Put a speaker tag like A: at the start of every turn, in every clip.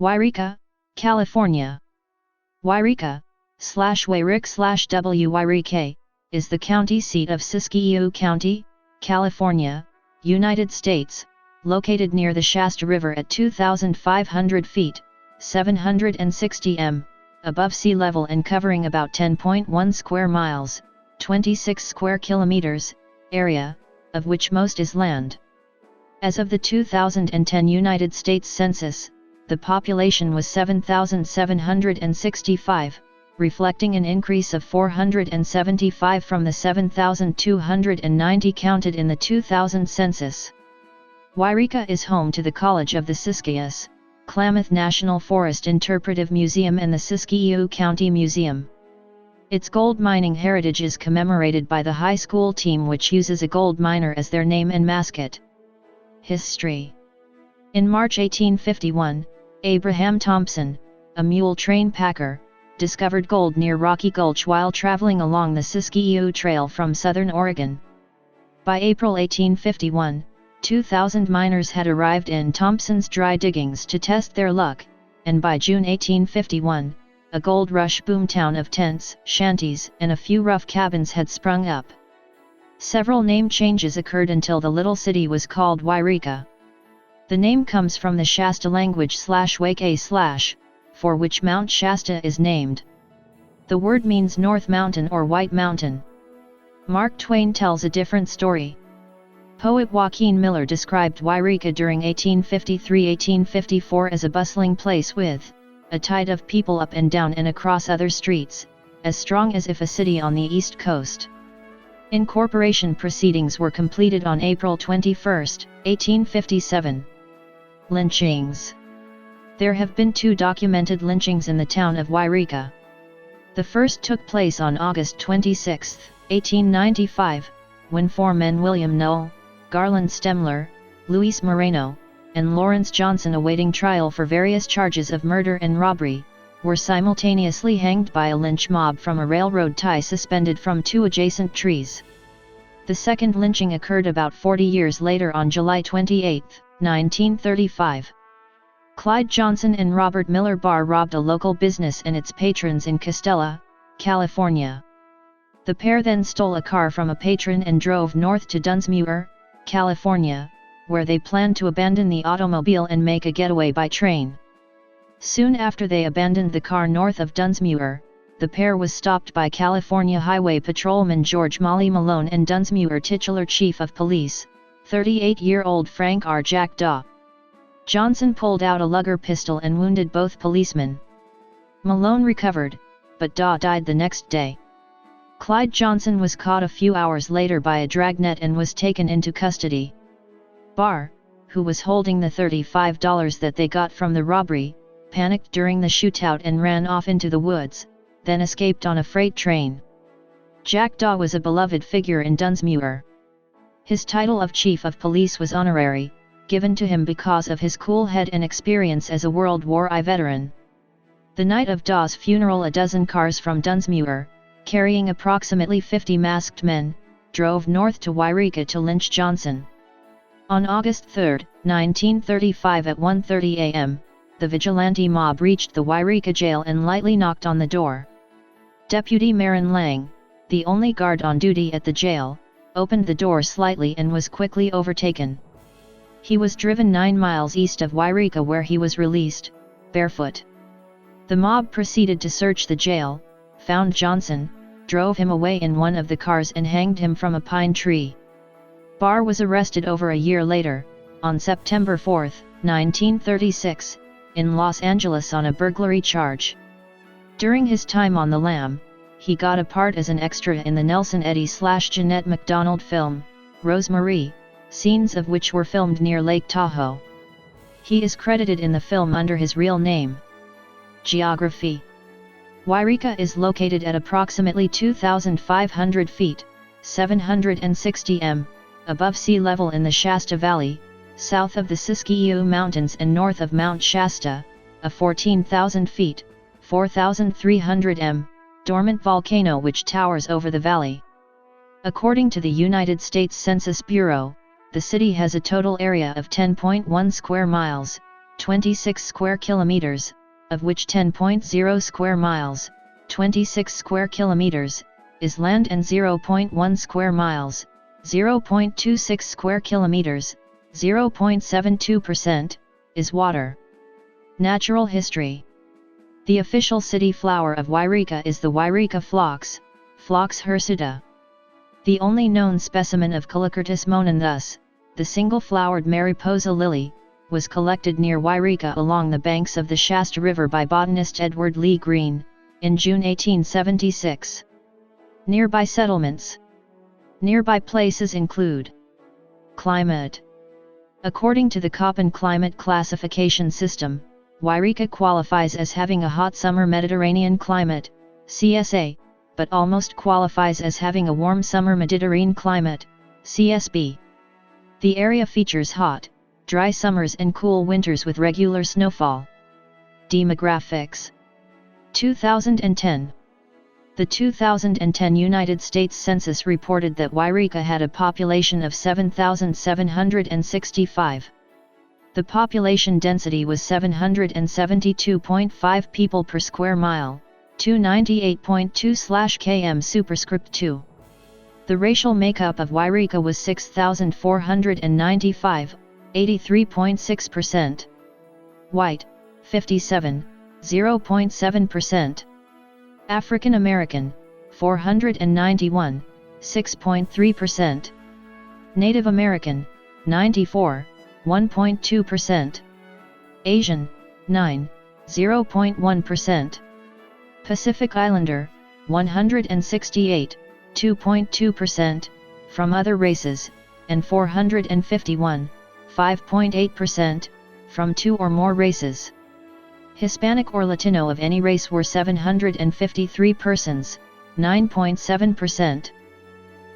A: Yreka, California. Yreka, /wy-REE-kə, is the county seat of Siskiyou County, California, United States, located near the Shasta River at 2,500 feet, 760 m, above sea level and covering about 10.1 square miles, 26 square kilometers, area, of which most is land. As of the 2010 United States Census, the population was 7,765, reflecting an increase of 475 from the 7,290 counted in the 2000 census. Yreka is home to the College of the Siskiyous, Klamath National Forest Interpretive Museum and the Siskiyou County Museum. Its gold mining heritage is commemorated by the high school team, which uses a gold miner as their name and mascot. History. In March 1851, Abraham Thompson, a mule train packer, discovered gold near Rocky Gulch while traveling along the Siskiyou Trail from southern Oregon. By April 1851, 2,000 miners had arrived in Thompson's dry diggings to test their luck, and by June 1851, a gold rush boomtown of tents, shanties, and a few rough cabins had sprung up. Several name changes occurred until the little city was called wy-REE-kə. The name comes from the Shasta language /wy-REE-kə/, for which Mount Shasta is named. The word means North Mountain or White Mountain. Mark Twain tells a different story. Poet Joaquin Miller described Yreka during 1853-1854 as a bustling place with a tide of people up and down and across other streets, as strong as if a city on the East Coast. Incorporation proceedings were completed on April 21, 1857. Lynchings. There have been 2 documented lynchings in the town of Yreka. The first took place on August 26, 1895, when 4 men, William Noel, Garland Stemler, Luis Moreno, and Lawrence Johnson, awaiting trial for various charges of murder and robbery, were simultaneously hanged by a lynch mob from a railroad tie suspended from 2 adjacent trees. The second lynching occurred about 40 years later on July 28, 1935. Clyde Johnson and Robert Miller Barr robbed a local business and its patrons in Castella, California. The pair then stole a car from a patron and drove north to Dunsmuir, California, where they planned to abandon the automobile and make a getaway by train. Soon after they abandoned the car north of Dunsmuir, the pair was stopped by California Highway Patrolman George Molly Malone and Dunsmuir titular Chief of Police, 38-year-old Frank R. Jack Daw. Johnson pulled out a Luger pistol and wounded both policemen. Malone recovered, but Daw died the next day. Clyde Johnson was caught a few hours later by a dragnet and was taken into custody. Barr, who was holding the $35 that they got from the robbery, panicked during the shootout and ran off into the woods, then escaped on a freight train. Jack Daw was a beloved figure in Dunsmuir. His title of Chief of Police was honorary, given to him because of his cool head and experience as a World War I veteran. The night of Daw's funeral, a dozen cars from Dunsmuir, carrying approximately 50 masked men, drove north to Yreka to lynch Johnson. On August 3, 1935 at 1:30 a.m., the vigilante mob reached the Yreka jail and lightly knocked on the door. Deputy Marin Lang, the only guard on duty at the jail, opened the door slightly and was quickly overtaken. He was driven 9 miles east of Yreka, where he was released, barefoot. The mob proceeded to search the jail, found Johnson, drove him away in one of the cars and hanged him from a pine tree. Barr was arrested over a year later, on September 4, 1936, in Los Angeles on a burglary charge. During his time on the lam, he got a part as an extra in the Nelson Eddy/Jeanette MacDonald film, Rosemary, scenes of which were filmed near Lake Tahoe. He is credited in the film under his real name. Geography. Yreka is located at approximately 2,500 feet, 760 m, above sea level in the Shasta Valley, south of the Siskiyou Mountains and north of Mount Shasta, a 14,000 feet, 4,300 m, dormant volcano which towers over the valley. According to the United States Census Bureau, the city has a total area of 10.1 square miles, 26 square kilometers, of which 10.0 square miles, 26 square kilometers, is land and 0.1 square miles, 0.26 square kilometers, 0.72%, is water. Natural history. The official city flower of wy-REE-kə is the wy-REE-kə phlox, Phlox hirsuta. The only known specimen of Calocartus monon, thus, the single-flowered mariposa lily, was collected near wy-REE-kə along the banks of the Shasta River by botanist Edward Lee Green, in June 1876. Nearby settlements. Nearby places include Climate. According to the Köppen climate classification system, wy-REE-kə qualifies as having a hot summer Mediterranean climate, CSA, but almost qualifies as having a warm summer Mediterranean climate, CSB. The area features hot, dry summers and cool winters with regular snowfall. Demographics. 2010. The 2010 United States Census reported that wy-REE-kə had a population of 7,765. The population density was 772.5 people per square mile, 298.2/km superscript 2. The racial makeup of wy-REE-kə was 6,495, 83.6%. White, 57, 0.7%. African American, 491, 6.3%. Native American, 94, 1.2%. Asian, 9, 0.1%. Pacific Islander, 168, 2.2%, from other races, and 451, 5.8%, from 2 or more races. Hispanic or Latino of any race were 753 persons, 9.7%.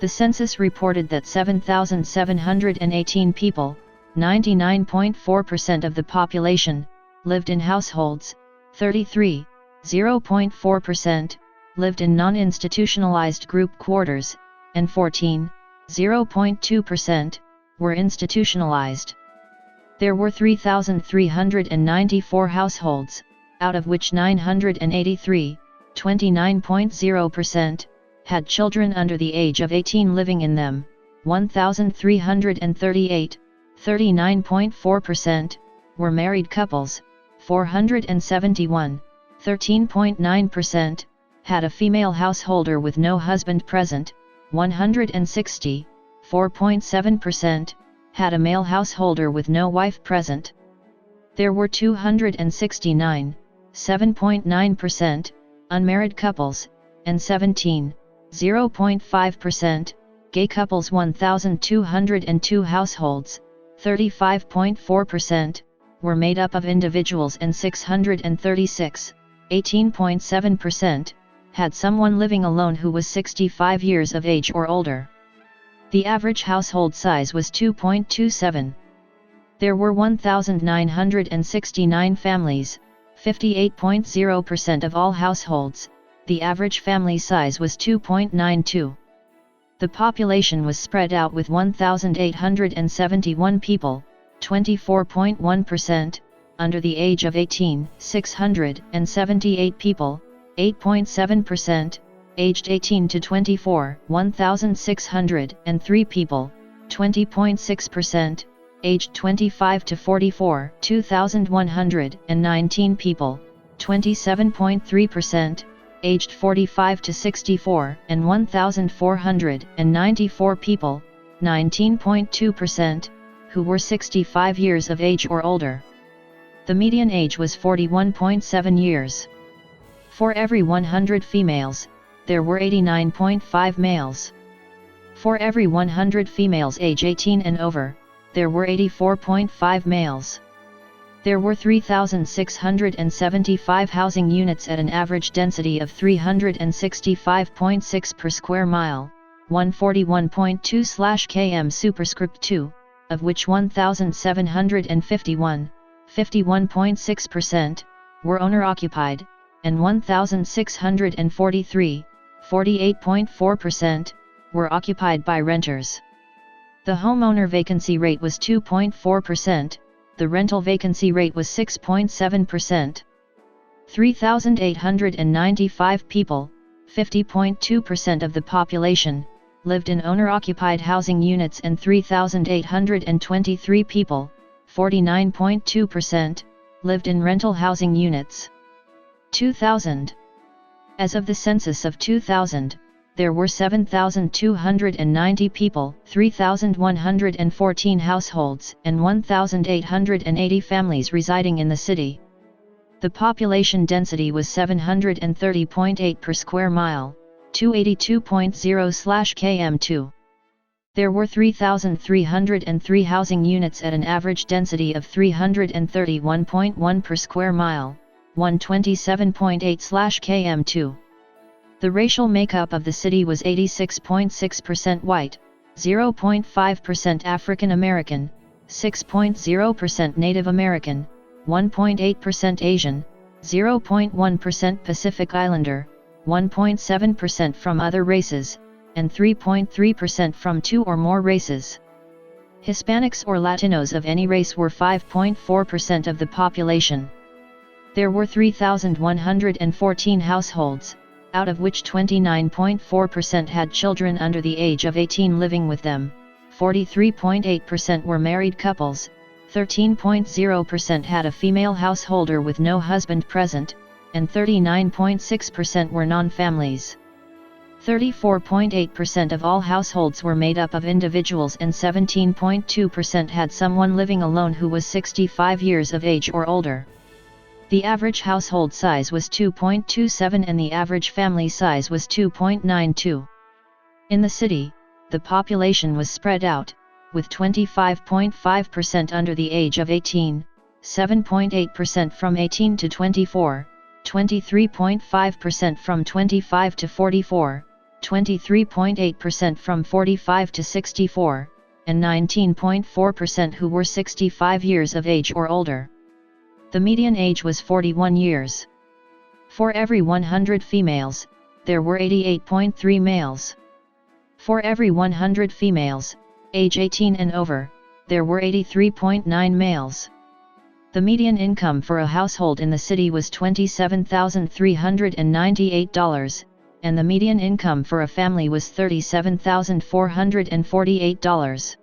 A: The census reported that 7,718 people, 99.4% of the population, lived in households, 33, 0.4%, lived in non-institutionalized group quarters, and 14, 0.2%, were institutionalized. There were 3,394 households, out of which 983, 29.0%, had children under the age of 18 living in them, 1,338, 39.4%, were married couples, 471, 13.9%, had a female householder with no husband present, 160, 4.7%, had a male householder with no wife present. There were 269, 7.9%, unmarried couples, and 17, 0.5%, gay couples. 1,202 households, 35.4%, were made up of individuals, and 636, 18.7%, had someone living alone who was 65 years of age or older. The average household size was 2.27. There were 1,969 families, 58.0% of all households. The average family size was 2.92. The population was spread out with 1,871 people, 24.1%, under the age of 18, 678 people, 8.7%, aged 18 to 24, 1,603 people, 20.6%, aged 25 to 44, 2,119 people, 27.3%, aged 45 to 64, and 1,494 people, 19.2%, who were 65 years of age or older. The median age was 41.7 years. For every 100 females, there were 89.5 males. For every 100 females age 18 and over, there were 84.5 males. There were 3,675 housing units at an average density of 365.6 per square mile, 141.2/km superscript 2, of which 1,751, 51.6%, were owner-occupied, and 1,643, 48.4%, were occupied by renters. The homeowner vacancy rate was 2.4%, the rental vacancy rate was 6.7%. 3,895 people, 50.2% of the population, lived in owner-occupied housing units, and 3,823 people, 49.2%, lived in rental housing units. 2000. As of the census of 2000, there were 7,290 people, 3,114 households, and 1,880 families residing in the city. The population density was 730.8 per square mile, 282.0/km2. There were 3,303 housing units at an average density of 331.1 per square mile, 127.8/km2. The racial makeup of the city was 86.6% white, 0.5% African American, 6.0% Native American, 1.8% Asian, 0.1% Pacific Islander, 1.7% from other races, and 3.3% from two or more races. Hispanics or Latinos of any race were 5.4% of the population. There were 3,114 households, out of which 29.4% had children under the age of 18 living with them, 43.8% were married couples, 13.0% had a female householder with no husband present, and 39.6% were non-families. 34.8% of all households were made up of individuals, and 17.2% had someone living alone who was 65 years of age or older. The average household size was 2.27 and the average family size was 2.92. In the city, the population was spread out, with 25.5% under the age of 18, 7.8% from 18 to 24, 23.5% from 25 to 44, 23.8% from 45 to 64, and 19.4% who were 65 years of age or older. The median age was 41 years. For every 100 females, there were 88.3 males. For every 100 females, age 18 and over, there were 83.9 males. The median income for a household in the city was $27,398, and the median income for a family was $37,448.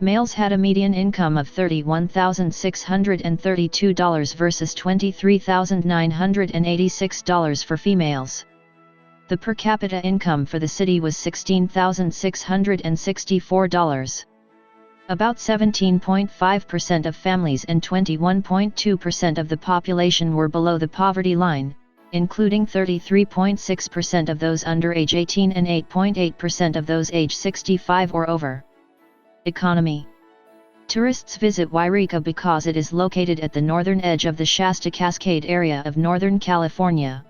A: Males had a median income of $31,632 versus $23,986 for females. The per capita income for the city was $16,664. About 17.5% of families and 21.2% of the population were below the poverty line, including 33.6% of those under age 18 and 8.8% of those age 65 or over. Economy. Tourists visit wy-REE-kə because it is located at the northern edge of the Shasta Cascade area of Northern California.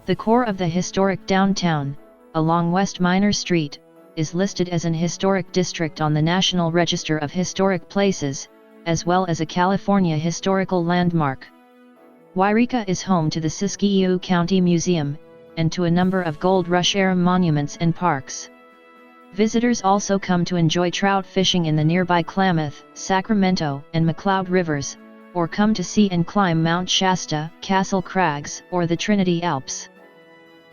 A: The core of the historic downtown, along West Minor Street, is listed as an historic district on the National Register of Historic Places, as well as a California historical landmark. wy-REE-kə is home to the Siskiyou County Museum, and to a number of Gold Rush-era monuments and parks. Visitors also come to enjoy trout fishing in the nearby Klamath, Sacramento, and McCloud rivers, or come to see and climb Mount Shasta, Castle Crags, or the Trinity Alps.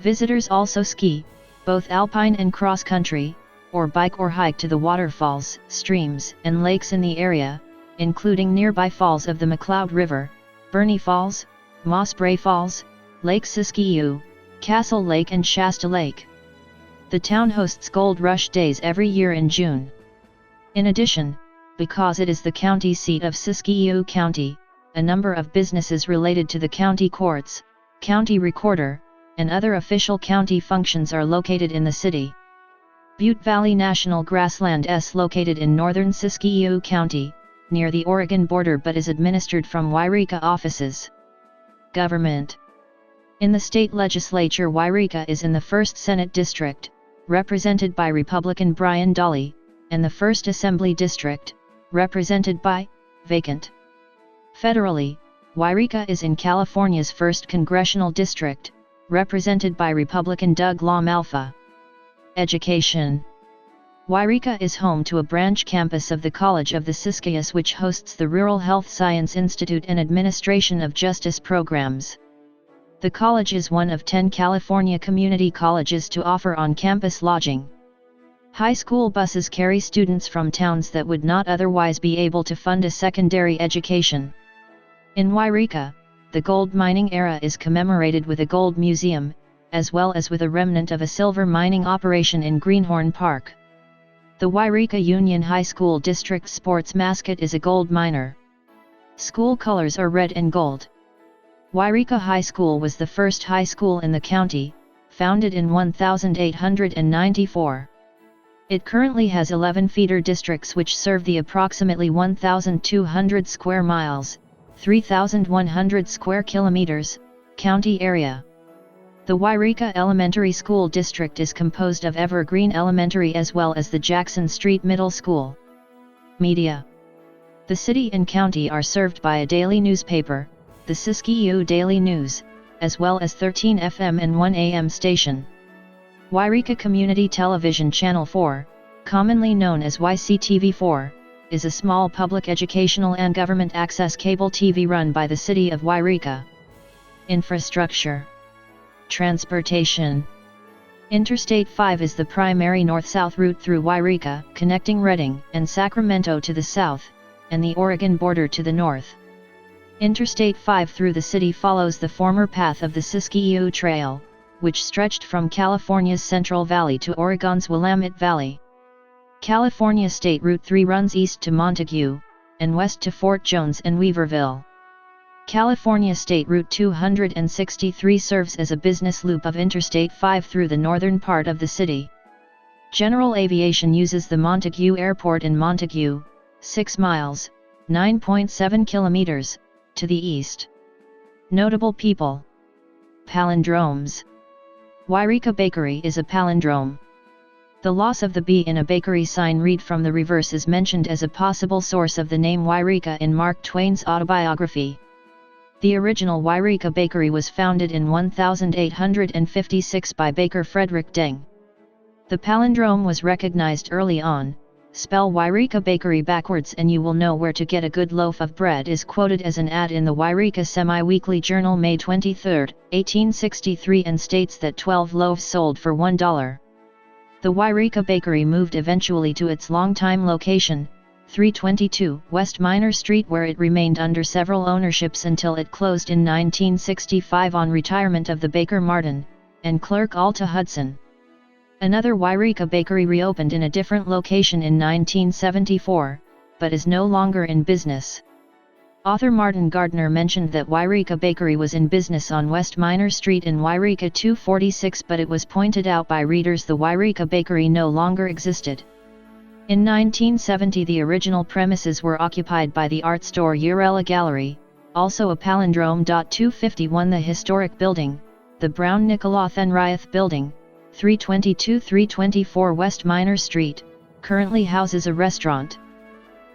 A: Visitors also ski, both alpine and cross-country, or bike or hike to the waterfalls, streams, and lakes in the area, including nearby falls of the McCloud River, Burney Falls, Moss Brae Falls, Lake Siskiyou, Castle Lake and Shasta Lake. The town hosts Gold Rush Days every year in June. In addition, because it is the county seat of Siskiyou County, a number of businesses related to the county courts, county recorder, and other official county functions are located in the city. Butte Valley National Grassland is located in northern Siskiyou County, near the Oregon border, but is administered from wy-REE-kə offices. Government. In the state legislature, wy-REE-kə is in the 1st Senate District, represented by Republican Brian Dolly, and the 1st Assembly District, represented by, vacant. Federally, wy-REE-kə is in California's 1st Congressional District, represented by Republican Doug Lom Alpha. Education. wy-REE-kə is home to a branch campus of the College of the Siskiyous, which hosts the Rural Health Science Institute and Administration of Justice programs. The college is one of 10 California community colleges to offer on-campus lodging. High school buses carry students from towns that would not otherwise be able to fund a secondary education. In wy-REE-kə, the gold mining era is commemorated with a gold museum, as well as with a remnant of a silver mining operation in Greenhorn Park. The wy-REE-kə Union High School District sports mascot is a gold miner. School colors are red and gold. wy-REE-kə High School was the first high school in the county, founded in 1894. It currently has 11 feeder districts which serve the approximately 1,200 square miles, 3,100 square kilometers, county area. The wy-REE-kə Elementary School District is composed of Evergreen Elementary as well as the Jackson Street Middle School. Media. The city and county are served by a daily newspaper, the Siskiyou Daily News, as well as 13 FM and 1 AM station. wy-REE-kə Community Television Channel 4, commonly known as YCTV4, is a small public educational and government access cable TV run by the city of wy-REE-kə. Infrastructure. Transportation. Interstate 5 is the primary north-south route through wy-REE-kə, connecting Redding and Sacramento to the south, and the Oregon border to the north. Interstate 5 through the city follows the former path of the Siskiyou Trail, which stretched from California's Central Valley to Oregon's Willamette Valley. California State Route 3 runs east to Montague, and west to Fort Jones and Weaverville. California State Route 263 serves as a business loop of Interstate 5 through the northern part of the city. General aviation uses the Montague Airport in Montague, 6 miles, 9.7 kilometers, to the east. Notable people. Palindromes. wy-REE-kə Bakery is a palindrome. The loss of the B in a bakery sign read from the reverse is mentioned as a possible source of the name wy-REE-kə in Mark Twain's autobiography. The original wy-REE-kə Bakery was founded in 1856 by baker Frederick Deng. The palindrome was recognized early on. Spell wy-REE-kə Bakery backwards and you will know where to get a good loaf of bread is quoted as an ad in the wy-REE-kə Semi-Weekly Journal May 23, 1863 and states that 12 loaves sold for $1. The wy-REE-kə Bakery moved eventually to its longtime location, 322 West Minor Street, where it remained under several ownerships until it closed in 1965 on retirement of the baker Martin and clerk Alta Hudson. Another wy-REE-kə Bakery reopened in a different location in 1974, but is no longer in business. Author Martin Gardner mentioned that wy-REE-kə Bakery was in business on West Minor Street in wy-REE-kə 246, but it was pointed out by readers the wy-REE-kə Bakery no longer existed. In 1970 the original premises were occupied by the art store Yreka Gallery, also a palindrome. 251 The historic building, the Brown Nicolath and Rieth Building, 322-324 West Minor Street, currently houses a restaurant.